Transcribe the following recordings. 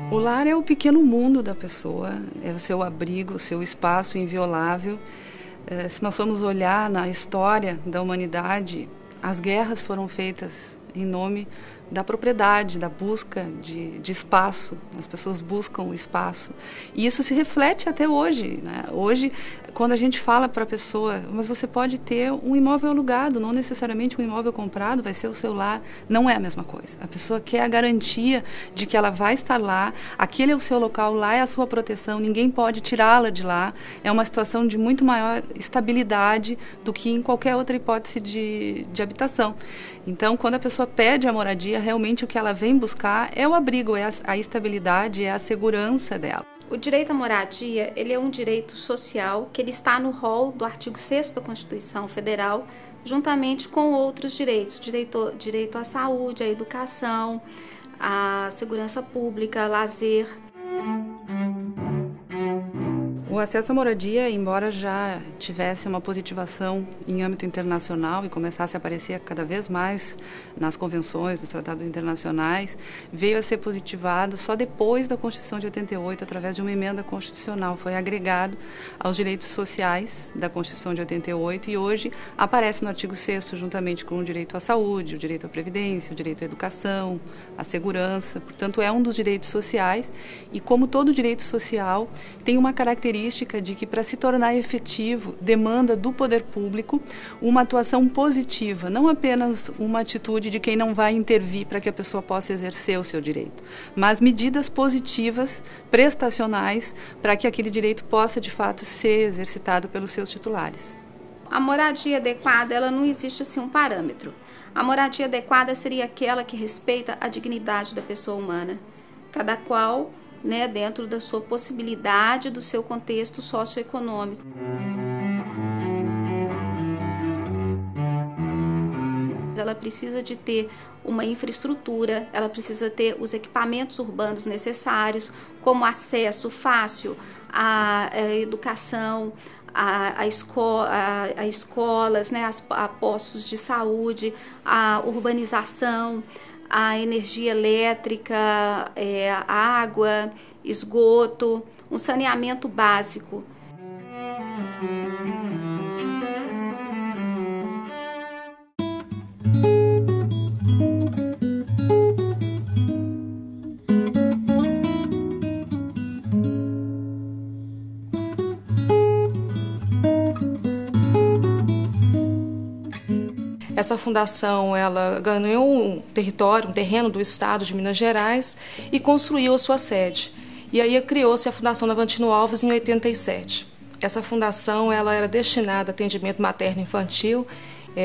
O lar é o pequeno mundo da pessoa, é o seu abrigo, o seu espaço inviolável. Se nós formos olhar na história da humanidade, as guerras foram feitas em nome da propriedade, da busca de espaço. As pessoas buscam o espaço. E isso se reflete até hoje, né? Hoje, quando a gente fala para a pessoa, mas você pode ter um imóvel alugado, não necessariamente um imóvel comprado, vai ser o seu lar, não é a mesma coisa. A pessoa quer a garantia de que ela vai estar lá, aquele é o seu local, lá é a sua proteção, ninguém pode tirá-la de lá. É uma situação de muito maior estabilidade do que em qualquer outra hipótese de habitação. Então, quando a pessoa pede a moradia, realmente o que ela vem buscar é o abrigo, é a estabilidade, é a segurança dela. O direito à moradia, ele é um direito social que ele está no rol do artigo 6º da Constituição Federal, juntamente com outros direitos, direito à saúde, à educação, à segurança pública, lazer. O acesso à moradia, embora já tivesse uma positivação em âmbito internacional e começasse a aparecer cada vez mais nas convenções, nos tratados internacionais, veio a ser positivado só depois da Constituição de 88, através de uma emenda constitucional. Foi agregado aos direitos sociais da Constituição de 88 e hoje aparece no artigo 6º, juntamente com o direito à saúde, o direito à previdência, o direito à educação, à segurança. Portanto, é um dos direitos sociais e, como todo direito social, tem uma característica de que, para se tornar efetivo, demanda do poder público uma atuação positiva, não apenas uma atitude de quem não vai intervir para que a pessoa possa exercer o seu direito, mas medidas positivas, prestacionais, para que aquele direito possa, de fato, ser exercitado pelos seus titulares. A moradia adequada, ela não existe assim um parâmetro. A moradia adequada seria aquela que respeita a dignidade da pessoa humana, cada qual, né, dentro da sua possibilidade, do seu contexto socioeconômico. Ela precisa de ter uma infraestrutura, ela precisa ter os equipamentos urbanos necessários, como acesso fácil à educação, a escolas, né, a postos de saúde, a urbanização, a energia elétrica, a água, esgoto, um saneamento básico. Essa fundação, ela ganhou um terreno do estado de Minas Gerais e construiu a sua sede. E aí criou-se a Fundação Navantino Alves em 87. Essa fundação, ela era destinada a atendimento materno-infantil,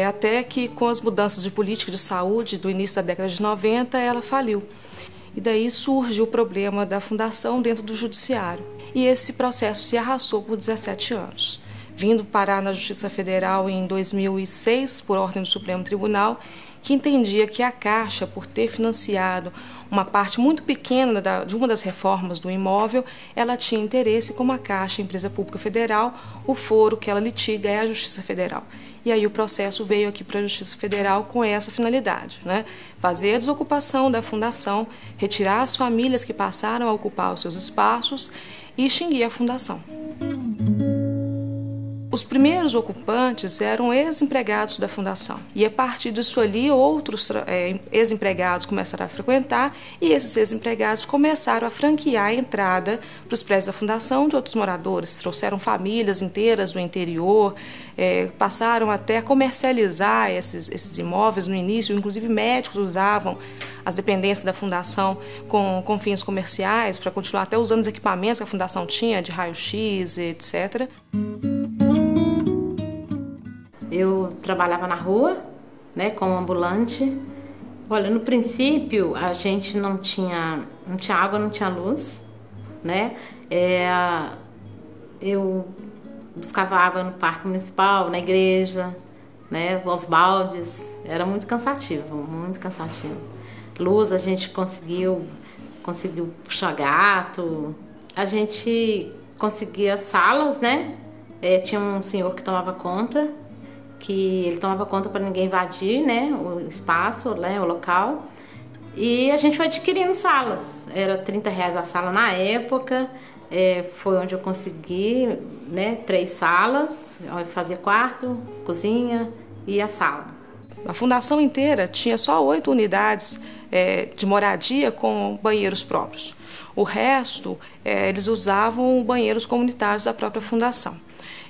até que, com as mudanças de política de saúde do início da década de 90, ela faliu. E daí surge o problema da fundação dentro do judiciário. E esse processo se arrastou por 17 anos. Vindo parar na Justiça Federal em 2006, por ordem do Supremo Tribunal, que entendia que a Caixa, por ter financiado uma parte muito pequena de uma das reformas do imóvel, ela tinha interesse, como a Caixa, empresa pública federal, o foro que ela litiga é a Justiça Federal. E aí o processo veio aqui para a Justiça Federal com essa finalidade, né? Fazer a desocupação da fundação, retirar as famílias que passaram a ocupar os seus espaços e extinguir a fundação. Os primeiros ocupantes eram ex-empregados da fundação e, a partir disso ali, outros ex-empregados começaram a frequentar e esses ex-empregados começaram a franquear a entrada para os prédios da fundação de outros moradores. Trouxeram famílias inteiras do interior, passaram até a comercializar esses imóveis no início, inclusive médicos usavam as dependências da fundação com fins comerciais para continuar até usando os equipamentos que a fundação tinha, de raio-x, etc. Eu trabalhava na rua, né, como ambulante. Olha, no princípio a gente não tinha água, não tinha luz, né? Eu buscava água no parque municipal, na igreja, né, aos baldes. Era muito cansativo, muito cansativo. Luz a gente conseguiu puxar gato. A gente conseguia salas, né? Tinha um senhor que tomava conta. Que ele tomava conta para ninguém invadir, né, o espaço, né, o local. E a gente foi adquirindo salas. Era R$30 a sala na época. Foi onde eu consegui, né, 3 salas. Eu fazia quarto, cozinha e a sala. A fundação inteira tinha só 8 unidades de moradia com banheiros próprios. O resto, eles usavam banheiros comunitários da própria fundação.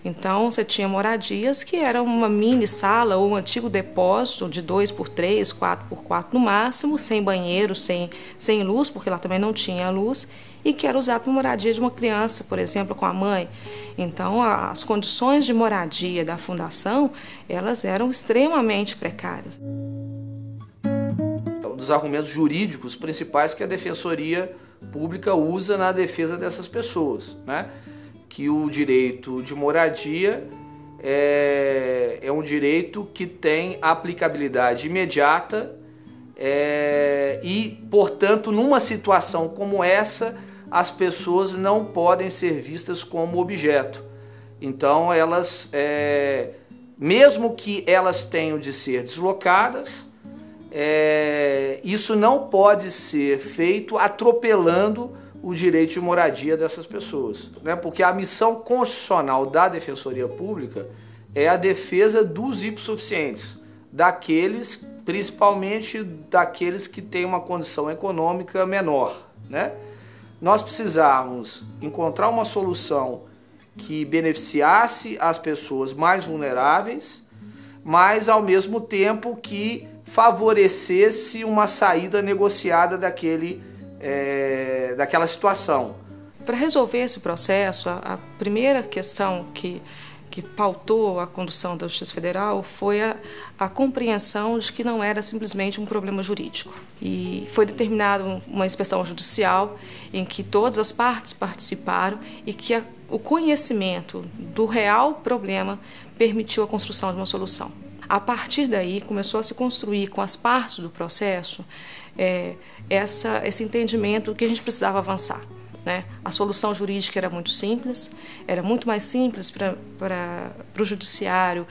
Então, você tinha moradias que era uma mini sala ou um antigo depósito de 2x3, 4x4 no máximo, sem banheiro, sem luz, porque lá também não tinha luz, e que era usado para moradia de uma criança, por exemplo, com a mãe. Então, as condições de moradia da fundação, elas eram extremamente precárias. Um dos argumentos jurídicos principais que a Defensoria Pública usa na defesa dessas pessoas, né? Que o direito de moradia é um direito que tem aplicabilidade imediata e, portanto, numa situação como essa, as pessoas não podem ser vistas como objeto. Então, elas, mesmo que elas tenham de ser deslocadas, isso não pode ser feito atropelando o direito de moradia dessas pessoas, né? Porque a missão constitucional da Defensoria Pública é a defesa dos hipossuficientes, daqueles, principalmente daqueles que têm uma condição econômica menor, né? Nós precisamos encontrar uma solução que beneficiasse as pessoas mais vulneráveis, mas ao mesmo tempo que favorecesse uma saída negociada daquela situação. Para resolver esse processo, a primeira questão que pautou a condução da Justiça Federal foi a compreensão de que não era simplesmente um problema jurídico. E foi determinada uma inspeção judicial em que todas as partes participaram e que o conhecimento do real problema permitiu a construção de uma solução. A partir daí, começou a se construir com as partes do processo esse entendimento que a gente precisava avançar, né? A solução jurídica era muito simples, era muito mais simples para o judiciário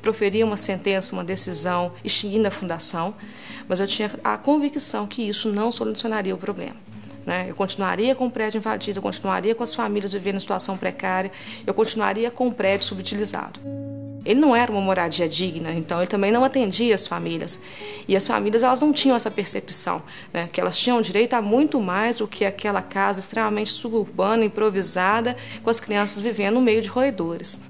proferir uma sentença, uma decisão, extinguindo a fundação, mas eu tinha a convicção que isso não solucionaria o problema, né? Eu continuaria com o prédio invadido, eu continuaria com as famílias vivendo em situação precária, eu continuaria com o prédio subutilizado. Ele não era uma moradia digna, então ele também não atendia as famílias. E as famílias, elas não tinham essa percepção, né, que elas tinham direito a muito mais do que aquela casa extremamente suburbana, improvisada, com as crianças vivendo no meio de roedores.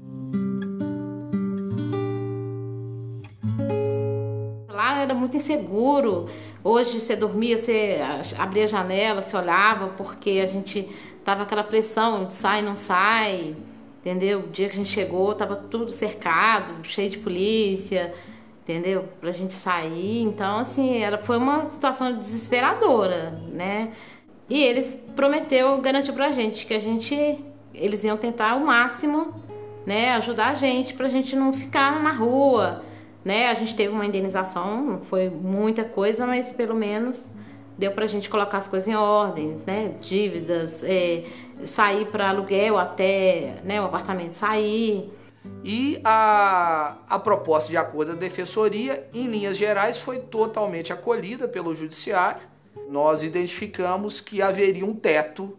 Lá era muito inseguro. Hoje você dormia, você abria a janela, você olhava, porque a gente tava aquela pressão de sai, não sai. Entendeu? O dia que a gente chegou, estava tudo cercado, cheio de polícia, entendeu? Pra gente sair. Então, assim, foi uma situação desesperadora, né? E eles garantiu pra gente que eles iam tentar ao máximo, né, ajudar a gente pra gente não ficar na rua, né? A gente teve uma indenização, não foi muita coisa, mas pelo menos deu pra gente colocar as coisas em ordens, né? Dívidas, sair para aluguel até, né, o apartamento sair. E a proposta de acordo da Defensoria, em linhas gerais, foi totalmente acolhida pelo Judiciário. Nós identificamos que haveria um teto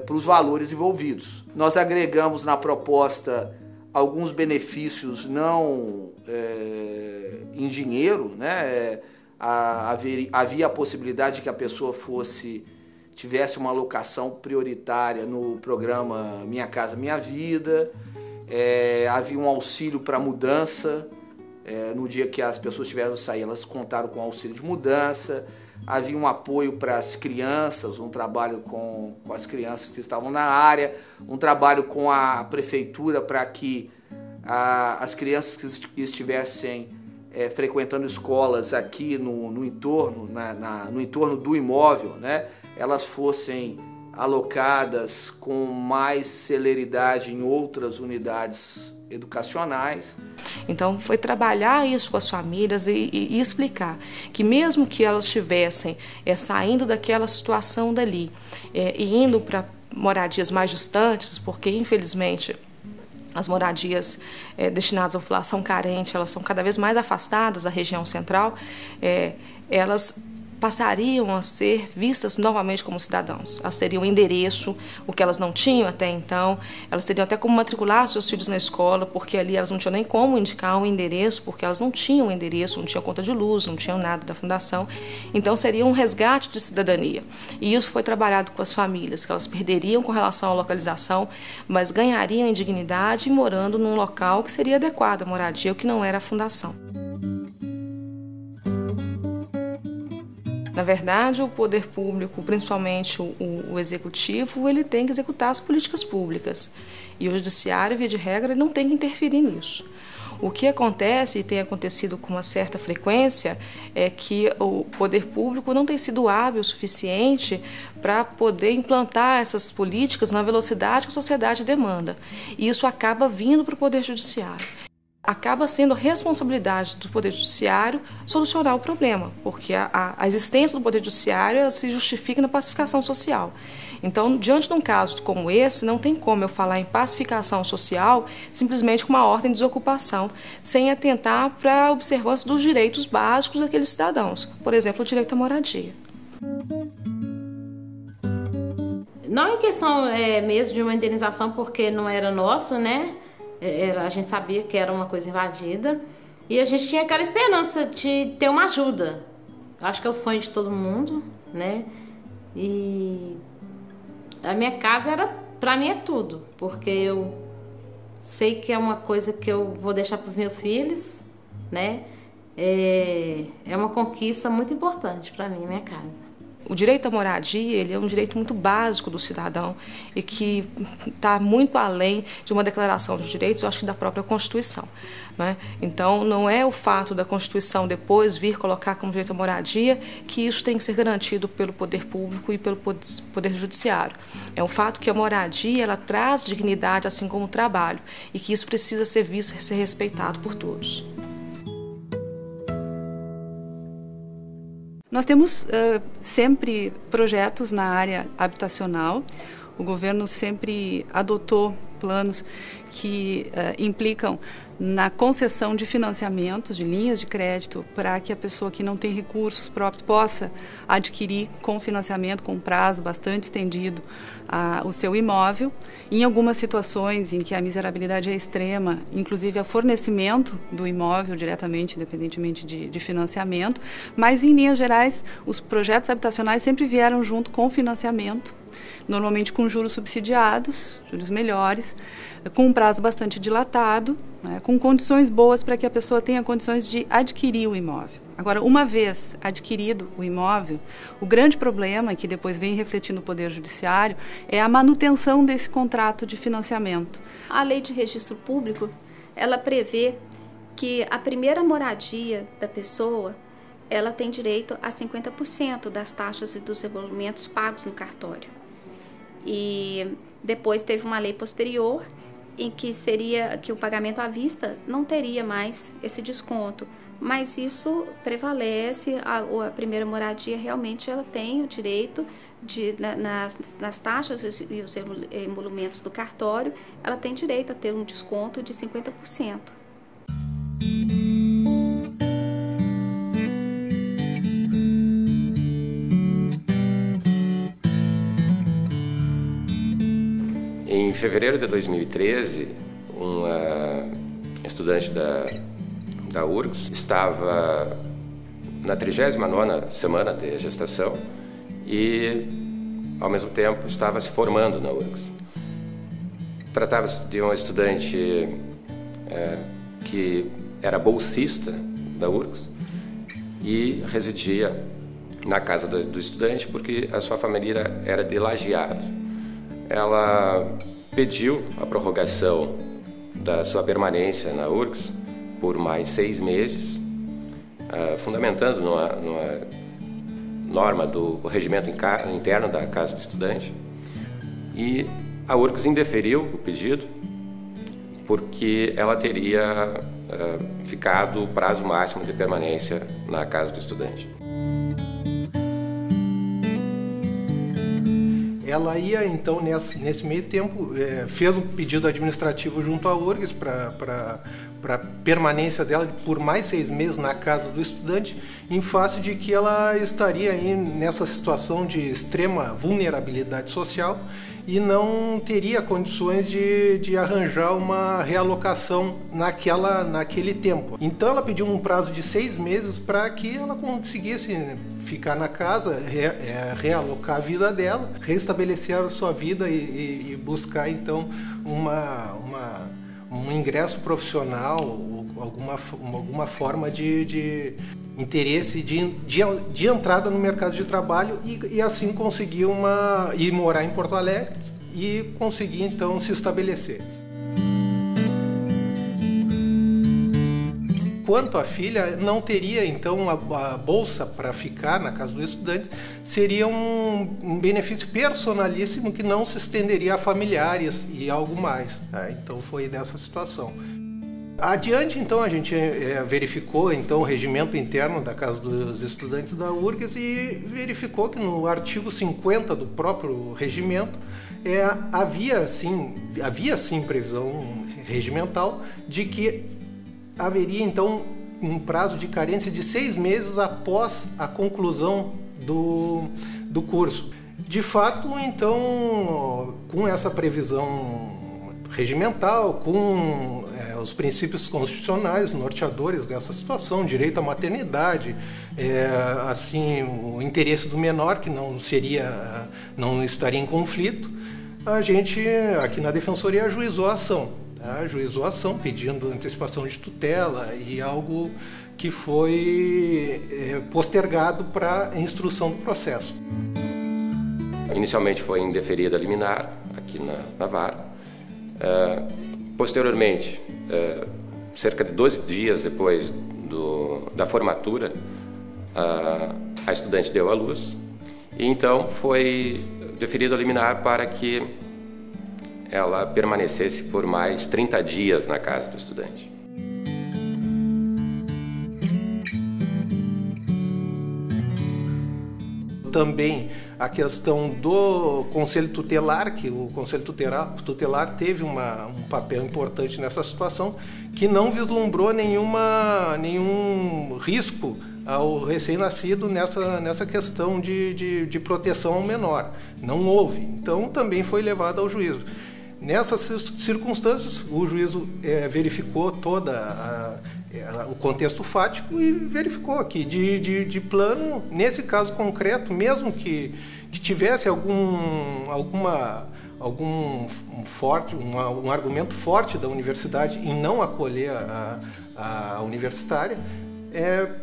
para os valores envolvidos. Nós agregamos na proposta alguns benefícios não em dinheiro, né? Havia a possibilidade de que a pessoa tivesse uma alocação prioritária no programa Minha Casa Minha Vida, havia um auxílio para mudança, no dia que as pessoas tiveram que sair, elas contaram com auxílio de mudança, havia um apoio para as crianças, um trabalho com as crianças que estavam na área, um trabalho com a prefeitura para que as crianças que estivessem frequentando escolas aqui no entorno, no entorno do imóvel, né, elas fossem alocadas com mais celeridade em outras unidades educacionais. Então foi trabalhar isso com as famílias e explicar que mesmo que elas estivessem saindo daquela situação dali e indo para moradias mais distantes, porque infelizmente as moradias destinadas à população carente, elas são cada vez mais afastadas da região central, elas passariam a ser vistas novamente como cidadãos. Elas teriam endereço, o que elas não tinham até então. Elas teriam até como matricular seus filhos na escola, porque ali elas não tinham nem como indicar um endereço, porque elas não tinham endereço, não tinham conta de luz, não tinham nada da fundação. Então seria um resgate de cidadania. E isso foi trabalhado com as famílias, que elas perderiam com relação à localização, mas ganhariam em dignidade morando num local que seria adequado à moradia, o que não era a fundação. Na verdade, o poder público, principalmente o executivo, ele tem que executar as políticas públicas. E o judiciário, via de regra, ele não tem que interferir nisso. O que acontece, e tem acontecido com uma certa frequência, é que o poder público não tem sido hábil o suficiente para poder implantar essas políticas na velocidade que a sociedade demanda. E isso acaba vindo para o poder judiciário. Acaba sendo responsabilidade do Poder Judiciário solucionar o problema, porque a existência do Poder Judiciário ela se justifica na pacificação social. Então, diante de um caso como esse, não tem como eu falar em pacificação social simplesmente com uma ordem de desocupação, sem atentar para a observância dos direitos básicos daqueles cidadãos, por exemplo, o direito à moradia. Não em questão mesmo de uma indenização, porque não era nosso, né? A gente sabia que era uma coisa invadida e a gente tinha aquela esperança de ter uma ajuda. Acho que é o sonho de todo mundo, né? E a minha casa pra mim é tudo, porque eu sei que é uma coisa que eu vou deixar para os meus filhos, né? É uma conquista muito importante para mim, minha casa. O direito à moradia ele é um direito muito básico do cidadão e que está muito além de uma declaração de direitos, eu acho que da própria Constituição, né? Então, não é o fato da Constituição depois vir colocar como direito à moradia que isso tem que ser garantido pelo poder público e pelo poder judiciário. É um fato que a moradia ela traz dignidade, assim como o trabalho, e que isso precisa ser visto e ser respeitado por todos. Nós temos sempre projetos na área habitacional. O governo sempre adotou planos que implicam na concessão de financiamentos, de linhas de crédito, para que a pessoa que não tem recursos próprios possa adquirir com financiamento, com prazo bastante estendido, o seu imóvel. Em algumas situações em que a miserabilidade é extrema, inclusive a fornecimento do imóvel diretamente, independentemente de financiamento, mas em linhas gerais, os projetos habitacionais sempre vieram junto com financiamento, normalmente com juros subsidiados, juros melhores, com um prazo bastante dilatado, né, com condições boas para que a pessoa tenha condições de adquirir o imóvel. Agora, uma vez adquirido o imóvel, o grande problema, que depois vem refletir no Poder Judiciário, é a manutenção desse contrato de financiamento. A Lei de Registro Público, ela prevê que a primeira moradia da pessoa, ela tem direito a 50% das taxas e dos emolumentos pagos no cartório. E depois teve uma lei posterior em que seria que o pagamento à vista não teria mais esse desconto, mas isso prevalece, a primeira moradia realmente ela tem o direito de nas taxas e os emolumentos do cartório, ela tem direito a ter um desconto de 50%. Em fevereiro de 2013, uma estudante da URGS estava na 39ª semana de gestação e, ao mesmo tempo, estava se formando na URGS. Tratava-se de uma estudante que era bolsista da URGS e residia na casa do estudante porque a sua família era de Lajeado. Ela pediu a prorrogação da sua permanência na URGS por mais 6 meses, fundamentando numa norma do regimento interno da Casa do Estudante. E a URGS indeferiu o pedido porque ela teria ficado o prazo máximo de permanência na Casa do Estudante. Ela ia, então, nesse meio tempo, fez um pedido administrativo junto à URGS para para permanência dela por mais 6 meses na casa do estudante, em face de que ela estaria aí nessa situação de extrema vulnerabilidade social e não teria condições de arranjar uma realocação naquele tempo. Então ela pediu um prazo de 6 meses para que ela conseguisse ficar na casa, realocar a vida dela, restabelecer a sua vida e buscar então um ingresso profissional, alguma forma de interesse de entrada no mercado de trabalho e assim conseguir ir morar em Porto Alegre e conseguir então se estabelecer. Quanto à filha, não teria então a bolsa para ficar na casa do estudante, seria um benefício personalíssimo que não se estenderia a familiares e algo mais. Tá? Então foi dessa situação. Adiante, então, a gente verificou então, o regimento interno da Casa dos Estudantes da URGS e verificou que no artigo 50 do próprio regimento havia sim previsão regimental de que haveria então um prazo de carência de 6 meses após a conclusão do curso. De fato, então, com essa previsão regimental, com os princípios constitucionais norteadores dessa situação, direito à maternidade, assim, o interesse do menor, que não estaria em conflito, a gente, aqui na Defensoria, ajuizou a ação, pedindo antecipação de tutela e algo que foi postergado para a instrução do processo. Inicialmente foi indeferida liminar aqui na vara. Posteriormente, cerca de 12 dias depois da formatura, a estudante deu à luz e então foi deferida liminar para que ela permanecesse por mais 30 dias na casa do estudante. Também a questão do Conselho Tutelar, que o Conselho Tutelar teve um papel importante nessa situação, que não vislumbrou nenhum risco ao recém-nascido nessa questão de proteção ao menor. Não houve. Então, também foi levado ao juízo. Nessas circunstâncias, o juízo verificou o contexto fático e verificou que, de plano, nesse caso concreto, mesmo que tivesse um argumento forte da universidade em não acolher a universitária,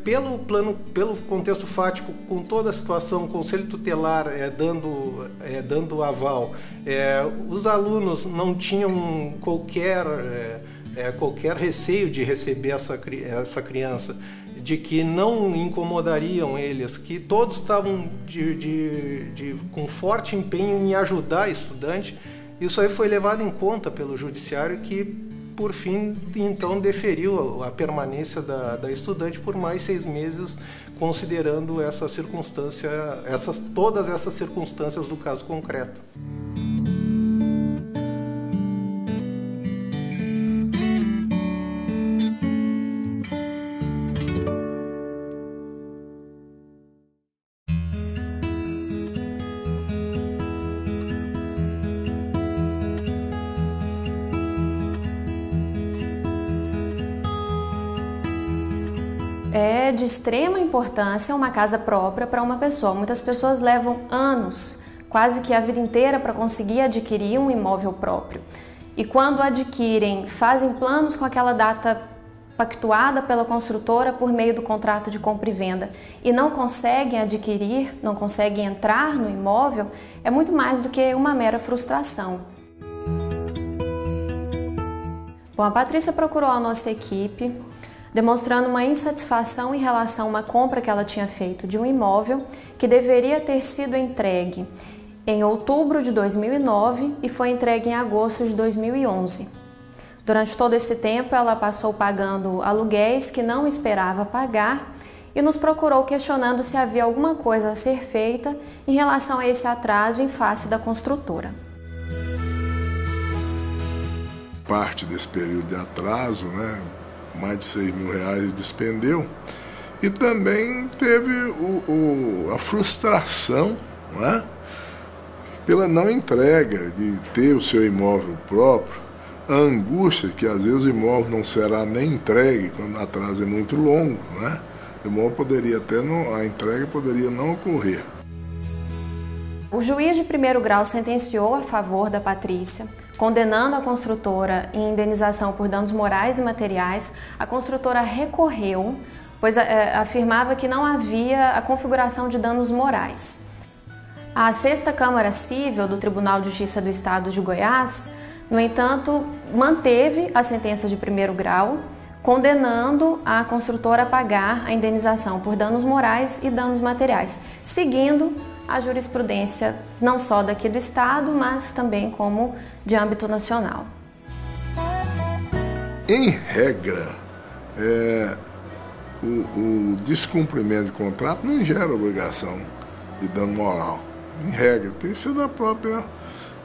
pelo contexto fático, com toda a situação, o Conselho Tutelar dando aval, os alunos não tinham qualquer receio de receber essa criança, de que não incomodariam eles, que todos estavam com forte empenho em ajudar a estudante. Isso aí foi levado em conta pelo judiciário, que por fim, então, deferiu a permanência da estudante por mais 6 meses, considerando todas essas circunstâncias do caso concreto. É de extrema importância uma casa própria para uma pessoa. Muitas pessoas levam anos, quase que a vida inteira, para conseguir adquirir um imóvel próprio. E quando adquirem, fazem planos com aquela data pactuada pela construtora por meio do contrato de compra e venda e não conseguem adquirir, não conseguem entrar no imóvel, é muito mais do que uma mera frustração. Bom, a Patrícia procurou a nossa equipe, demonstrando uma insatisfação em relação a uma compra que ela tinha feito de um imóvel que deveria ter sido entregue em outubro de 2009 e foi entregue em agosto de 2011. Durante todo esse tempo, ela passou pagando aluguéis que não esperava pagar e nos procurou questionando se havia alguma coisa a ser feita em relação a esse atraso em face da construtora. Parte desse período de atraso, mais de R$6.000 ele despendeu. E também teve a frustração, né, pela não entrega de ter o seu imóvel próprio, a angústia que às vezes o imóvel não será nem entregue quando o atraso é muito longo, né? O imóvel poderia até não, a entrega poderia não ocorrer. O juiz de primeiro grau sentenciou a favor da Patrícia, condenando a construtora em indenização por danos morais e materiais. A construtora recorreu, pois afirmava que não havia a configuração de danos morais. A 6ª Câmara Cível do Tribunal de Justiça do Estado de Goiás, no entanto, manteve a sentença de primeiro grau, condenando a construtora a pagar a indenização por danos morais e danos materiais, seguindo a jurisprudência não só daqui do Estado, mas também como de âmbito nacional. Em regra, o descumprimento de contrato não gera obrigação de dano moral, em regra, porque isso é da própria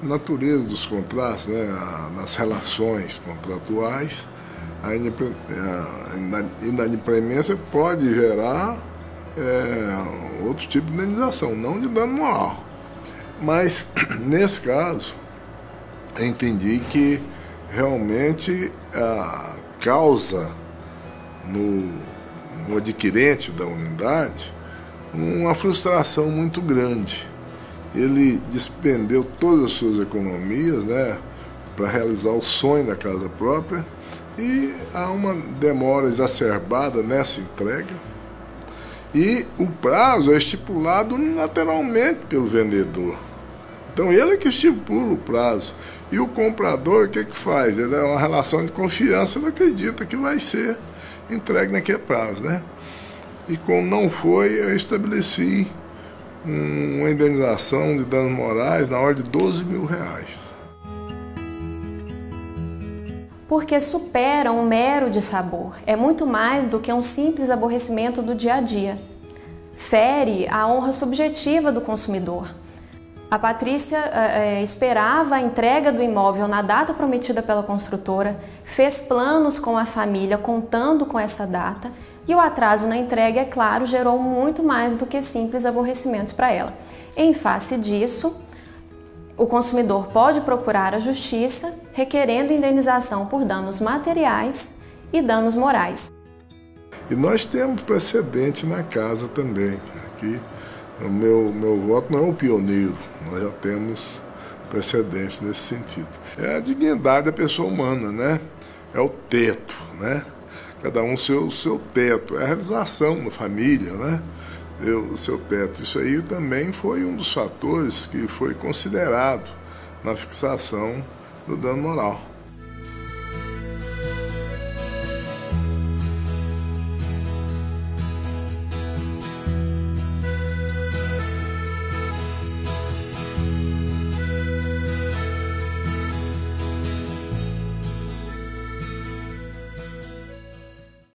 natureza dos contratos, né? Nas relações contratuais, a inadimplência pode gerar outro tipo de indenização, não de dano moral. Mas, nesse caso, eu entendi que realmente causa no adquirente da unidade uma frustração muito grande. Ele despendeu todas as suas economias, né, para realizar o sonho da casa própria, e há uma demora exacerbada nessa entrega. E o prazo é estipulado unilateralmente pelo vendedor. Então ele é que estipula o prazo. E o comprador, o que faz? Ele é uma relação de confiança, ele acredita que vai ser entregue naquele prazo, né? E como não foi, eu estabeleci uma indenização de danos morais na ordem de R$12.000. Porque supera um mero dissabor. É muito mais do que um simples aborrecimento do dia a dia. Fere a honra subjetiva do consumidor. A Patrícia esperava a entrega do imóvel na data prometida pela construtora, fez planos com a família contando com essa data, e o atraso na entrega, é claro, gerou muito mais do que simples aborrecimentos para ela. Em face disso, o consumidor pode procurar a justiça requerendo indenização por danos materiais e danos morais. E nós temos precedente na casa também. Aqui, o meu voto não é o pioneiro, nós já temos precedente nesse sentido. É a dignidade da pessoa humana, né? É o teto, né? Cada um seu teto, é a realização da família, né? O seu teto. Isso aí também foi um dos fatores que foi considerado na fixação do dano moral.